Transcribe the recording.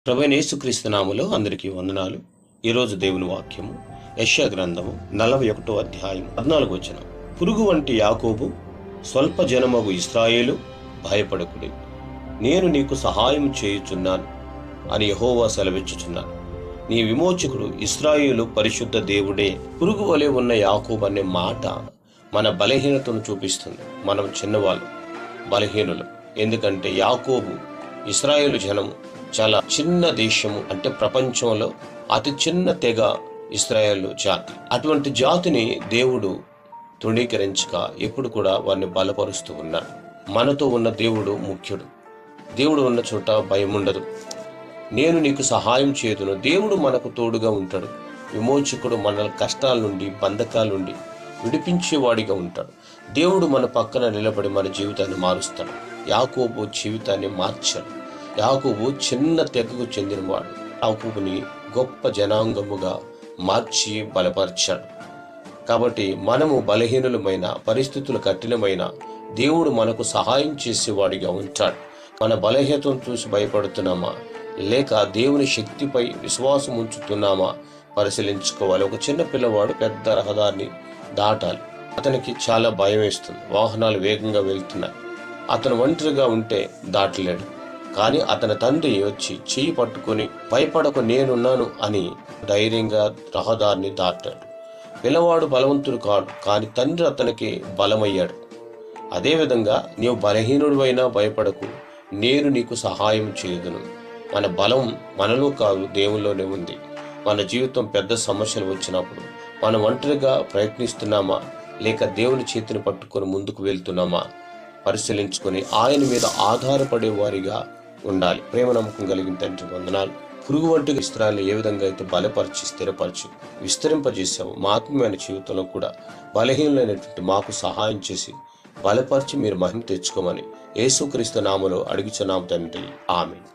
ప్రభువైన యేసుక్రీస్తు నామములో అందరికీ వందనాలు. ఈరోజు దేవుని వాక్యము యెషయా గ్రంథము 41వ అధ్యాయం 14వ వచనం. పురుగు వంటి యాకోబు, స్వల్ప జనమగు ఇశ్రాయేలు, భయపడకుడి, నేను నీకు సహాయం చేయుచున్నాను అని యెహోవా సెలవిచ్చుచున్నాను. నీ విమోచకుడు ఇశ్రాయేలు పరిశుద్ధ దేవుడే. పురుగు వలె ఉన్న యాకోబు అనే మాట మన బలహీనతను చూపిస్తుంది. మనం చిన్నవాళ్ళు, బలహీనులు. ఎందుకంటే యాకోబు, ఇశ్రాయేలు జనము చాలా చిన్న దేశము, అంటే ప్రపంచంలో అతి చిన్న తెగ ఇశ్రాయేలు జాతి. అటువంటి జాతిని దేవుడు తృణీకరించక ఎప్పుడు కూడా వారిని బలపరుస్తూ ఉన్నాడు. మనతో ఉన్న దేవుడు ముఖ్యుడు. దేవుడు ఉన్న చోట భయం ఉండదు. నేను నీకు సహాయం చేయుదును. దేవుడు మనకు తోడుగా ఉంటాడు. విమోచకుడు మన కష్టాల నుండి, బంధకాల నుండి విడిపించేవాడిగా ఉంటాడు. దేవుడు మన పక్కన నిలబడి మన జీవితాన్ని మారుస్తాడు. యాకోబు జీవితాన్ని మార్చాడు. యాకోబు చిన్న తెగకు చెందినవాడు. యాకోబుని గొప్ప జనాంగముగా మార్చి బలపరిచాడు. కాబట్టి మనము బలహీనులమైన, పరిస్థితులు కఠినమైన, దేవుడు మనకు సహాయం చేసేవాడిగా ఉంటాడు. మన బలహీనతను చూసి భయపడుతున్నామా, లేక దేవుని శక్తిపై విశ్వాసం ఉంచుతున్నామా పరిశీలించుకోవాలి. ఒక చిన్న పిల్లవాడు పెద్ద రహదారిని దాటాలి. అతనికి చాలా భయం వేస్తుంది. వాహనాలు వేగంగా వెళ్తున్నాయి. అతను ఒంటరిగా ఉంటే దాటలేడు. కానీ అతని తండ్రి వచ్చి చెయ్యి పట్టుకొని, భయపడకు నేనున్నాను అని ధైర్యంగా రహదారిని దాటాడు. పిల్లవాడు బలవంతుడు కాడు, కానీ తండ్రి అతనికి బలమయ్యాడు. అదేవిధంగా నీవు బలహీనుడివైనా భయపడకు, నేను నీకు సహాయం చేయుదును. మన బలం మనలో కాదు, దేవుల్లోనే ఉంది. మన జీవితం పెద్ద సమస్యలు వచ్చినప్పుడు మనం ఒంటరిగా ప్రయత్నిస్తున్నామా, లేక దేవుని చేతిని పట్టుకొని ముందుకు వెళ్తున్నామా పరిశీలించుకొని ఆయన మీద ఆధారపడే వారిగా ఉండాలి. ప్రేమ నమ్మకం కలిగిన తండ్రి వందనాలు. పురుగు వంటి ఇస్రాయేలును ఏ విధంగా అయితే బలపరిచి, స్థిరపరిచి, విస్తరింపజేసావు, మా ఆత్మీయమైన జీవితంలో కూడా బలహీనమైనటువంటి మాకు సహాయం చేసి బలపరిచి మీరు మహిమ తెచ్చుకోమని యేసుక్రీస్తు నామములో అడుగుచున్నాము తండ్రి. ఆమేన్.